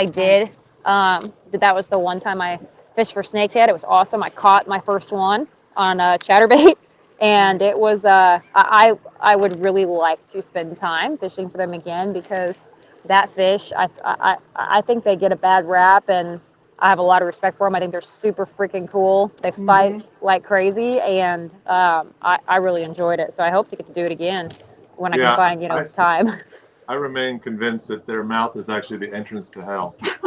did. That was the one time I fished for snakehead. It was awesome. I caught my first one on chatterbait, and it was. I would really like to spend time fishing for them again, because that fish, I think they get a bad rap, and I have a lot of respect for them. I think they're super freaking cool. They fight like crazy, and I really enjoyed it. So I hope to get to do it again when I can find time. I remain convinced that their mouth is actually the entrance to hell. If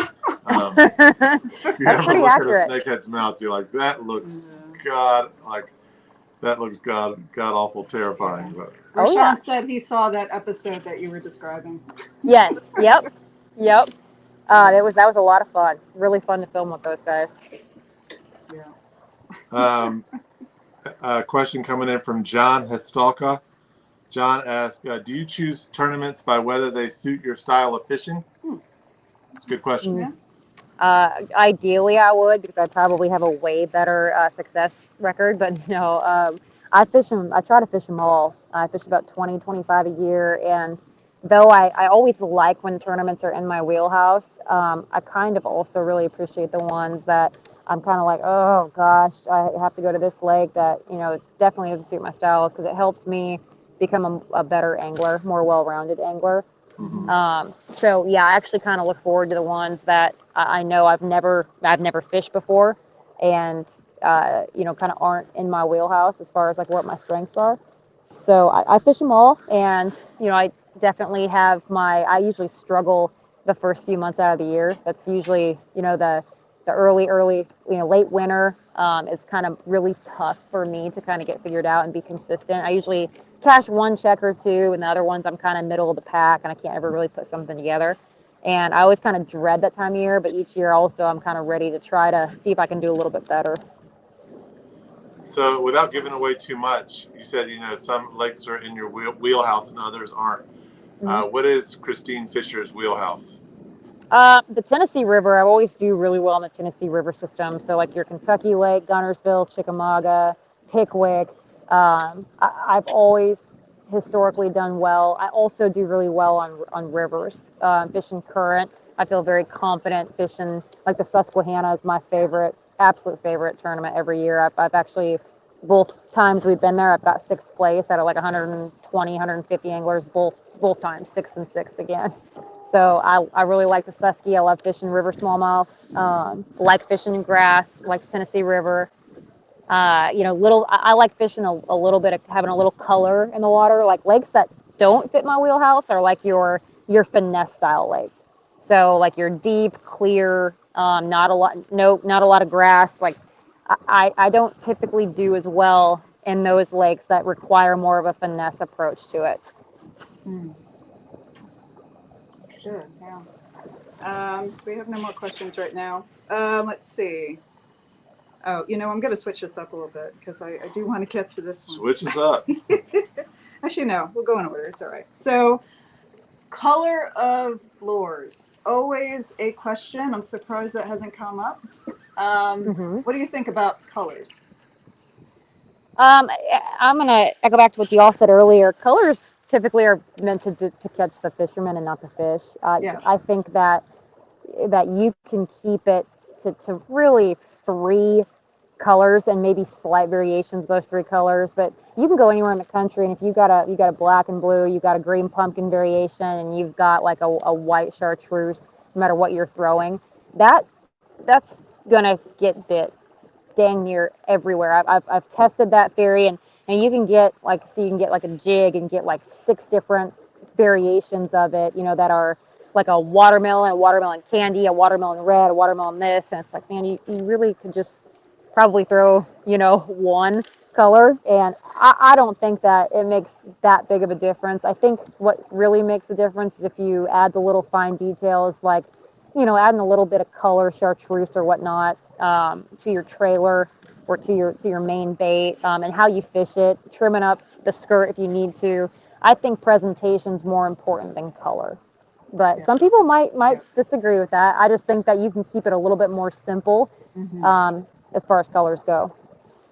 you ever look accurate. at a snakehead's mouth, you're like, that looks god awful terrifying. But Rashawn said he saw that episode that you were describing. Yes. Yep. That was a lot of fun. Really fun to film with those guys. Yeah. A question coming in from John Hestalka. John asked, do you choose tournaments by whether they suit your style of fishing? That's a good question. Ideally, I would, because I probably have a way better success record. But no, I fish them. I try to fish them all. I fish about 20, 25 a year. And though I always like when tournaments are in my wheelhouse, I kind of also really appreciate the ones that I'm kind of like, oh gosh, I have to go to this lake that, definitely doesn't suit my styles, because it helps me become a better angler, more well-rounded angler. So yeah, I actually kind of look forward to the ones that I know I've never fished before, and kind of aren't in my wheelhouse as far as like what my strengths are. So I fish them all, and I definitely have I usually struggle the first few months out of the year. That's usually the early late winter is kind of really tough for me to kind of get figured out and be consistent. I usually cash one check or two, and the other ones I'm kind of middle of the pack, and I can't ever really put something together. And I always kind of dread that time of year, but each year also I'm kind of ready to try to see if I can do a little bit better. So without giving away too much, you said, some lakes are in your wheelhouse and others aren't. What is Kristine Fischer's wheelhouse? The Tennessee River, I always do really well in the Tennessee River system. So like your Kentucky Lake, Guntersville, Chickamauga, Pickwick. I've always historically done well. I also do really well on rivers, fishing current. I feel very confident fishing, like the Susquehanna is my absolute favorite tournament every year. I've actually, both times we've been there, I've got sixth place out of like 120, 150 anglers, both times, sixth and sixth again. So I really like the Susky. I love fishing river smallmouth. Like fishing grass, like the Tennessee River. I like fishing a little bit of having a little color in the water. Like lakes that don't fit my wheelhouse are like your finesse style lakes. So like your deep, clear, not a lot of grass. Like I don't typically do as well in those lakes that require more of a finesse approach to it. That's good. Yeah. So we have no more questions right now. Let's see. Oh, I'm going to switch this up a little bit because I do want to get to this one. Switch us up. Actually, no. We'll go in order. It's all right. So, color of lures. Always a question. I'm surprised that hasn't come up. What do you think about colors? I'm going to echo back to what you all said earlier. Colors typically are meant to catch the fisherman and not the fish. Yes. I think that you can keep it to really 3 colors and maybe slight variations of those 3 colors, but you can go anywhere in the country, and if you've got a black and blue, you've got a green pumpkin variation, and you've got like a white chartreuse, no matter what you're throwing, that's gonna get bit dang near everywhere. I've tested that theory, and you can get like a jig and get like 6 different variations of it, that are like a watermelon candy, a watermelon red, a watermelon this, and it's like, man, you really could just probably throw, one color, and I don't think that it makes that big of a difference. I think what really makes a difference is if you add the little fine details, like, adding a little bit of color, chartreuse or whatnot, to your trailer or to your main bait, and how you fish it, trimming up the skirt if you need to. I think presentation's more important than color. But some people might disagree with that. I just think that you can keep it a little bit more simple as far as colors go.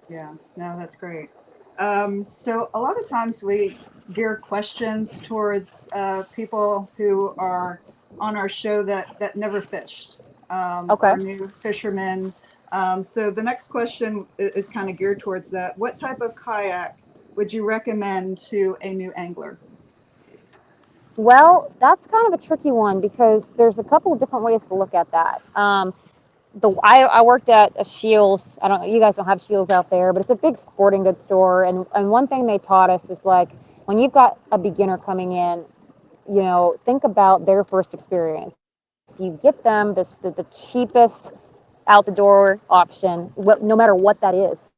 Yeah, no, that's great. So a lot of times we gear questions towards people who are on our show that never fished, Okay. or new fishermen. So the next question is kind of geared towards that. What type of kayak would you recommend to a new angler? Well, that's kind of a tricky one because there's a couple of different ways to look at that. I worked at a Shields. I don't know, you guys don't have Shields out there, but it's a big sporting goods store. And one thing they taught us was like, when you've got a beginner coming in, think about their first experience. If you get them the cheapest out the door option, no matter what that is,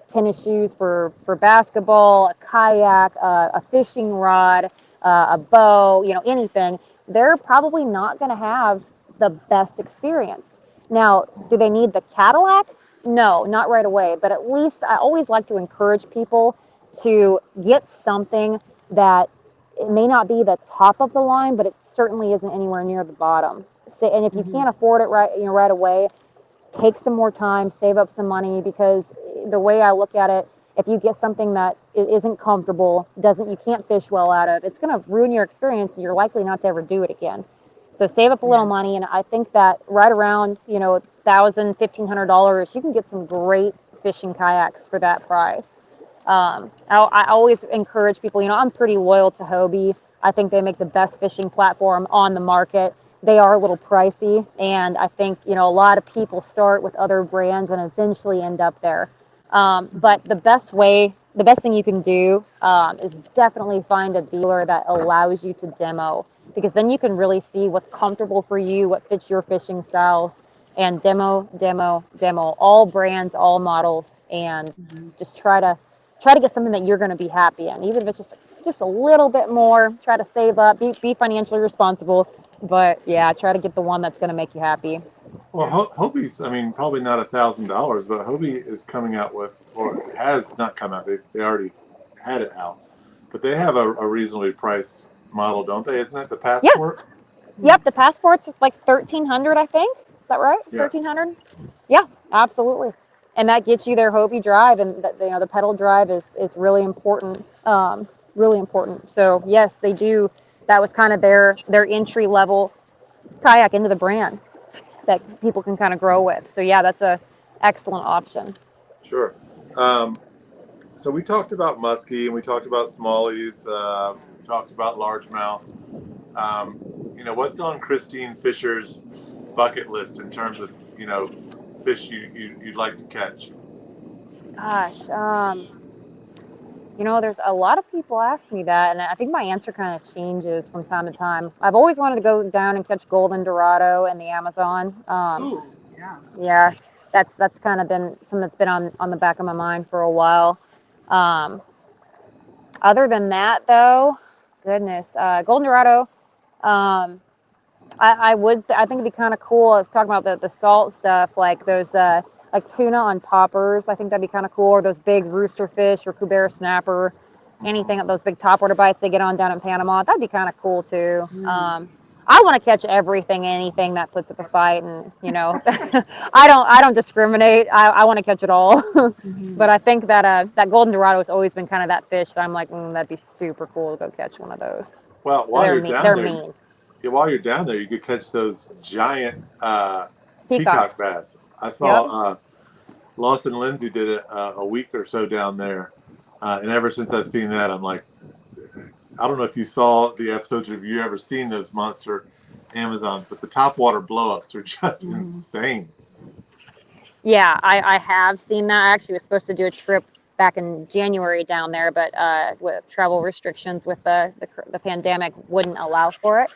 tennis shoes for basketball, a kayak, a fishing rod, a bow, anything, they're probably not going to have the best experience. Now, do they need the Cadillac? No, not right away. But at least I always like to encourage people to get something that it may not be the top of the line, but it certainly isn't anywhere near the bottom. So, and if you can't afford it right away, take some more time, save up some money, because the way I look at it, if you get something that isn't comfortable, you can't fish well out of, it's going to ruin your experience and you're likely not to ever do it again. So save up a little money, and I think that right around, $1,000, $1,500, you can get some great fishing kayaks for that price. I always encourage people, I'm pretty loyal to Hobie. I think they make the best fishing platform on the market. They are a little pricey, and I think, a lot of people start with other brands and eventually end up there. But the best thing you can do is definitely find a dealer that allows you to demo, because then you can really see what's comfortable for you, what fits your fishing styles, and demo, all brands, all models, and just try to get something that you're going to be happy in, even if it's just a little bit more. Try to save up, be financially responsible, but yeah, try to get the one that's going to make you happy. Well, Hobie's, probably not $1,000, but Hobie is coming out with, or has not come out. They already had it out, but they have a reasonably priced model, don't they? Isn't it the Passport? Yeah. Yep, the Passport's like $1,300, I think. Is that right? Yeah. $1,300. Yeah, absolutely. And that gets you their Hobie drive, and the pedal drive is really important. Really important. So yes, they do. That was kind of their entry level kayak into the brand that people can kind of grow with. So yeah, that's a excellent option. Sure. So we talked about muskie, and we talked about smallies. We talked about largemouth. What's on Kristine Fischer's bucket list in terms of fish you'd like to catch? Gosh, there's a lot of people ask me that, and I think my answer kind of changes from time to time. I've always wanted to go down and catch golden dorado in the Amazon. Ooh, yeah. Yeah, that's kind of been something that's been on the back of my mind for a while. Other than that, though, goodness, golden dorado. I think it'd be kind of cool. I was talking about the salt stuff, like those like tuna on poppers. I think that'd be kind of cool. Or those big rooster fish or Cubera snapper, anything, those big topwater bites they get on down in Panama. That'd be kind of cool too. I want to catch anything that puts up a fight, and I don't discriminate. I want to catch it all. But I think that that golden dorado has always been kind of that fish that I'm like, that'd be super cool to go catch one of those. Well, while you're down there, you could catch those giant peacock bass. I saw Lawson Lindsay did it a week or so down there, and ever since I've seen that, I'm like, I don't know if you saw the episodes or if you ever seen those monster Amazons, but the topwater blowups are just insane. Yeah, I have seen that. I actually was supposed to do a trip back in January down there, but with travel restrictions with the pandemic wouldn't allow for it.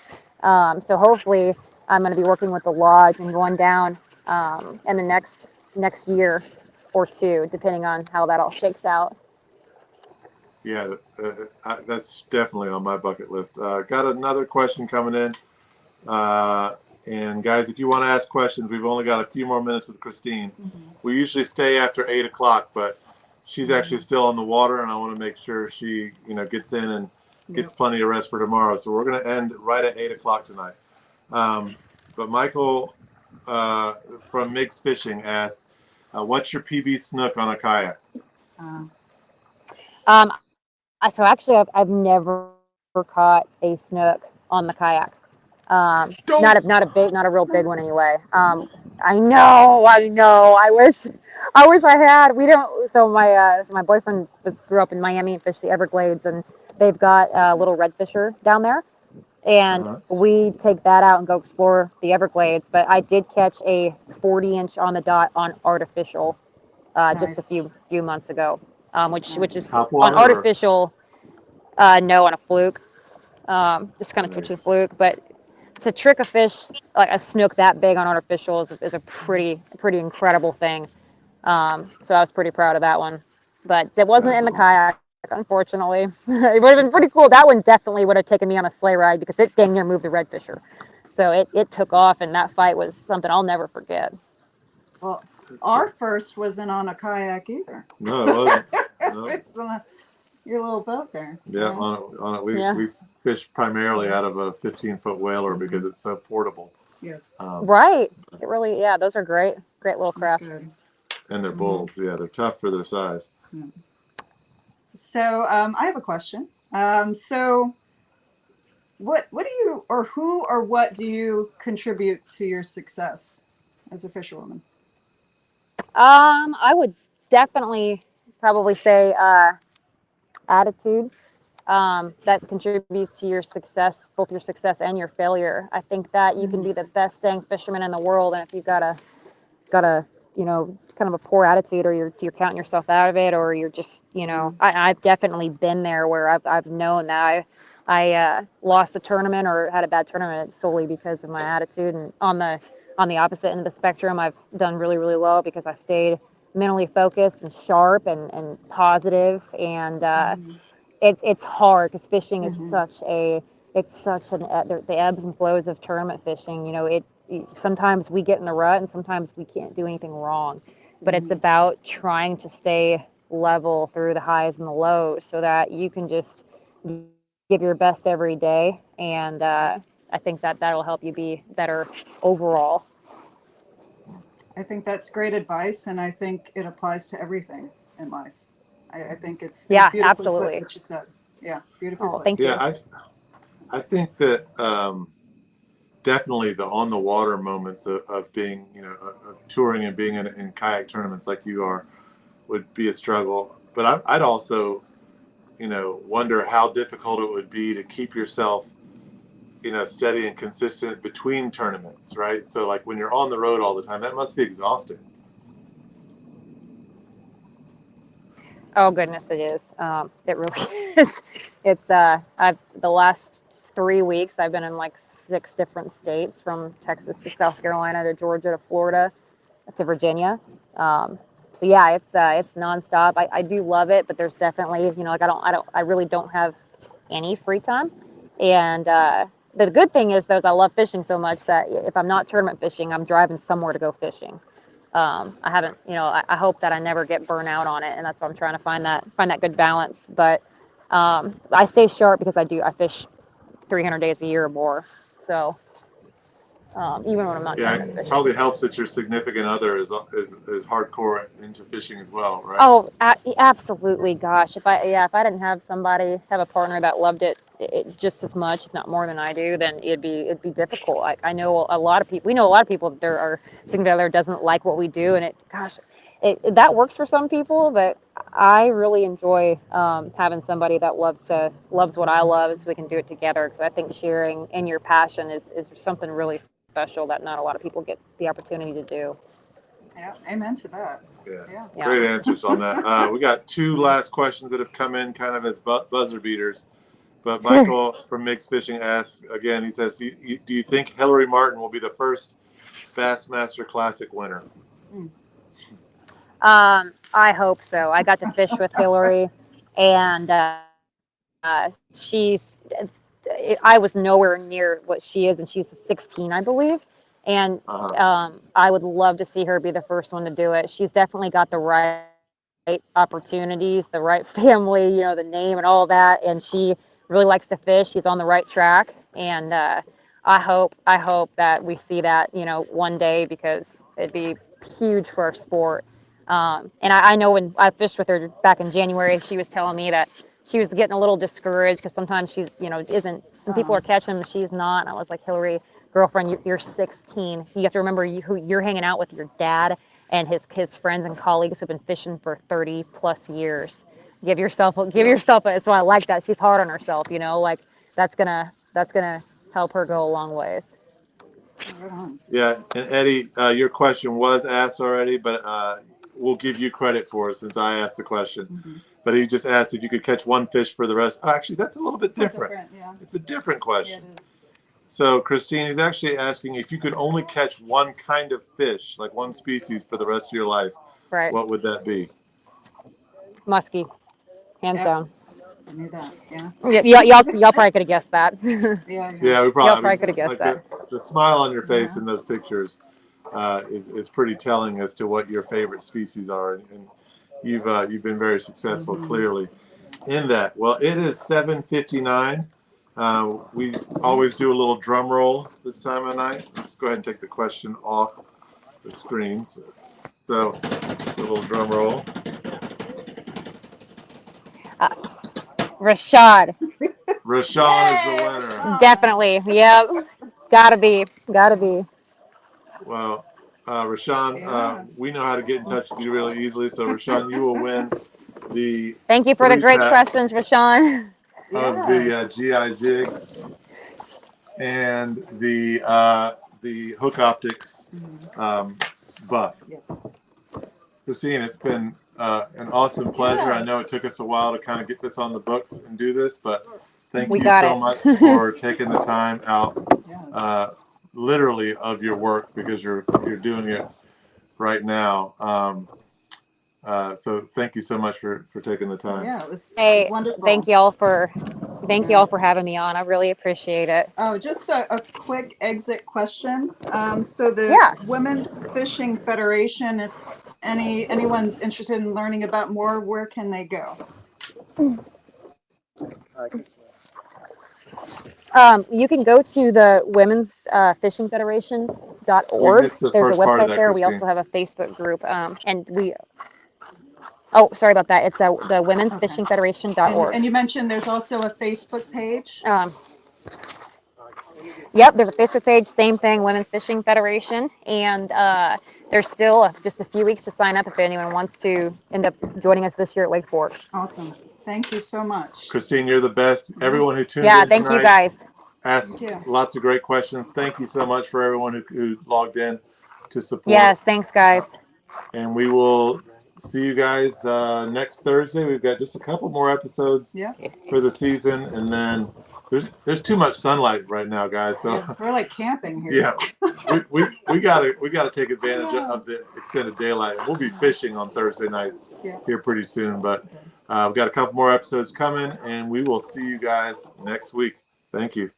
So hopefully I'm going to be working with the lodge and going down in the next year or two, depending on how that all shakes out. Yeah, that's definitely on my bucket list. Got another question coming in. And guys, if you want to ask questions, we've only got a few more minutes with Kristine. We usually stay after 8 o'clock, but she's actually still on the water, and I want to make sure she, gets in and gets plenty of rest for tomorrow. So we're going to end right at 8 o'clock tonight. But Michael from Mix Fishing asked, what's your PB Snook on a kayak? So actually, I've never caught a Snook on the kayak. Not a real big one anyway. I know. I wish I had. We don't. So my boyfriend grew up in Miami and fished the Everglades, and they've got a little redfisher down there, and we take that out and go explore the Everglades. But I did catch a 40-inch on the dot on artificial, just a few months ago. Which is on artificial, no, on a fluke, just kind of twitching fluke. But to trick a fish like a Snook that big on artificial is a pretty incredible thing. So I was pretty proud of that one, but it wasn't in the kayak, unfortunately. It would have been pretty cool. That one definitely would have taken me on a sleigh ride because it dang near moved the redfisher. So it took off, and that fight was something I'll never forget. Well, our first wasn't on a kayak either. No, it wasn't. No. It's on your little boat there. Yeah, on it. We fish primarily out of a 15-foot whaler because it's so portable. Yes. Right. It really, those are great little craft. And they're bulls. Yeah, they're tough for their size. So I have a question. So what do you, or who or what do you contribute to your success as a fisherwoman? I would definitely probably say attitude. That contributes to your success, both your success and your failure. I think that you can be the best dang fisherman in the world, and if you've got a kind of a poor attitude, or you're counting yourself out of it, or you're just I've definitely been there where I've known that I lost a tournament or had a bad tournament solely because of my attitude. And on the opposite end of the spectrum, I've done really, really well because I stayed mentally focused and sharp and positive. And it's hard because fishing is such an the ebbs and flows of tournament fishing. Sometimes we get in the rut and sometimes we can't do anything wrong, but it's about trying to stay level through the highs and the lows so that you can just give your best every day. And I think that that'll help you be better overall. I think that's great advice, and I think it applies to everything in life. I think it's beautifully absolutely. put, what you said. Yeah, beautifully put. Thank you. Yeah, I think that definitely the on the water moments of being, of touring and being in kayak tournaments like you are would be a struggle. But I'd also, wonder how difficult it would be to keep yourself, steady and consistent between tournaments, right? So like when you're on the road all the time, that must be exhausting. Oh goodness, it is. It really is. It's I've the last 3 weeks I've been in like 6 different states, from Texas to South Carolina to Georgia to Florida to Virginia. So yeah, it's nonstop. I do love it, but there's definitely like I really don't have any free time. And the good thing is though, is I love fishing so much that if I'm not tournament fishing, I'm driving somewhere to go fishing. I haven't, I hope that I never get burnt out on it, and that's why I'm trying to find that good balance. But I stay sharp because I fish 300 days a year or more. So even when I'm not Yeah, tournament it fishing. probably helps that your significant other is hardcore into fishing as well, right? Oh, absolutely. Gosh, if I didn't have a partner that loved it just as much, if not more than I do, then it'd be difficult. I know a lot of people. We know a lot of people that there are significant other doesn't like what we do, and that works for some people. But I really enjoy having somebody that loves what I love, so we can do it together. Because I think sharing in your passion is something really special that not a lot of people get the opportunity to do. Yeah, amen to that. Yeah. Yeah. Great answers on that. We got 2 last questions that have come in kind of as buzzer beaters. But Michael from Mixed Fishing asks, again, he says, do you think Hillary Martin will be the first Bassmaster Classic winner? I hope so. I got to fish with Hillary, and I was nowhere near what she is, and she's 16, I believe. And I would love to see her be the first one to do it. She's definitely got the right opportunities, the right family, the name and all that. And she really likes to fish. She's on the right track. And I hope that we see that, one day, because it'd be huge for our sport. And I know when I fished with her back in January, she was telling me that she was getting a little discouraged because sometimes she's, some people are catching them, she's not. And I was like, Hillary, girlfriend, you're 16. You have to remember who you're hanging out with, your dad and his friends and colleagues who've been fishing for 30 plus years. Give yourself that's why I like that. She's hard on herself, like that's gonna help her go a long ways. Yeah, and Eddie, your question was asked already, but we'll give you credit for it since I asked the question. But he just asked if you could catch one fish for the rest. Oh, actually, that's a little bit different. Yeah. It's a different question. Yeah, it is. So, Kristine, he's actually asking if you could only catch one kind of fish, like one species, for the rest of your life. Right. What would that be? Muskie, hands down. I knew that. Yeah. Y'all probably could have guessed that. Yeah, we probably. Y'all probably could have guessed that. The smile on your face in those pictures is pretty telling as to what your favorite species are, and you've been very successful clearly in that. Well, it is 7:59. We always do a little drum roll this time of night. Let's go ahead and take the question off the screen. So a little drum roll. Rashad. Rashawn is the winner. Rashawn. Definitely. Yep. Gotta be. Gotta be. Well, Rashawn, Yeah. we know how to get in touch with you really easily. So, Rashawn, you will win the Thank you for the 3 great set questions, Rashawn. of the Yes. GI jigs and the Hook Optics buff. Yes. Kristine, it's been an awesome pleasure. I know it Yes. took us a while to kind of get this on the books and do this, but thank We you got so it. much for taking the time out, Yes. literally of your work, because you're doing it right now. So thank you so much for taking the time. Yeah, it was Hey, wonderful. thank y'all for having me on. I really appreciate it. Oh, just a quick exit question. So the Yeah. Women's Fishing Federation, if anyone's interested in learning about more, where can they go? You can go to the Women's Fishing You Federation.org. missed the There's a first part of website that, there. We Kristine. also have a Facebook group. And we, oh, sorry about that. It's the Women's Okay. Fishing Federation.org. And you mentioned there's also a Facebook page. Yep, there's a Facebook page, same thing, Women's Fishing Federation. And there's still just a few weeks to sign up if anyone wants to end up joining us this year at Lake Fork. Awesome. Thank you so much. Kristine, you're the best. Everyone who tuned Yeah, in thank tonight you guys. asked Thank you. lots of great questions. Thank you so much for everyone who logged in to support. Yes, thanks, guys. And we will see you guys next Thursday. We've got just a couple more episodes for the season, and then there's too much sunlight right now, guys. So we're like camping here. Yeah, we gotta take advantage of the extended daylight. We'll be fishing on Thursday nights here pretty soon, but we've got a couple more episodes coming, and we will see you guys next week. Thank you.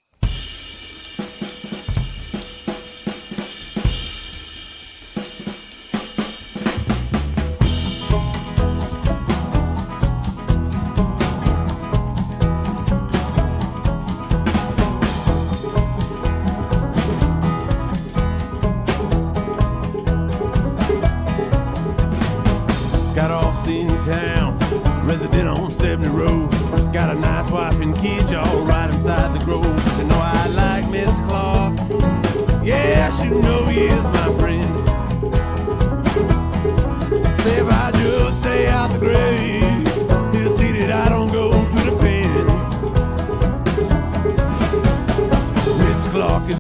Got off in town, resident on 70 Road. Got a nice wife and kids, y'all right inside the grove. You know I like Miss Clark. Yeah, she know he is my friend. Say if I just stay out the grave.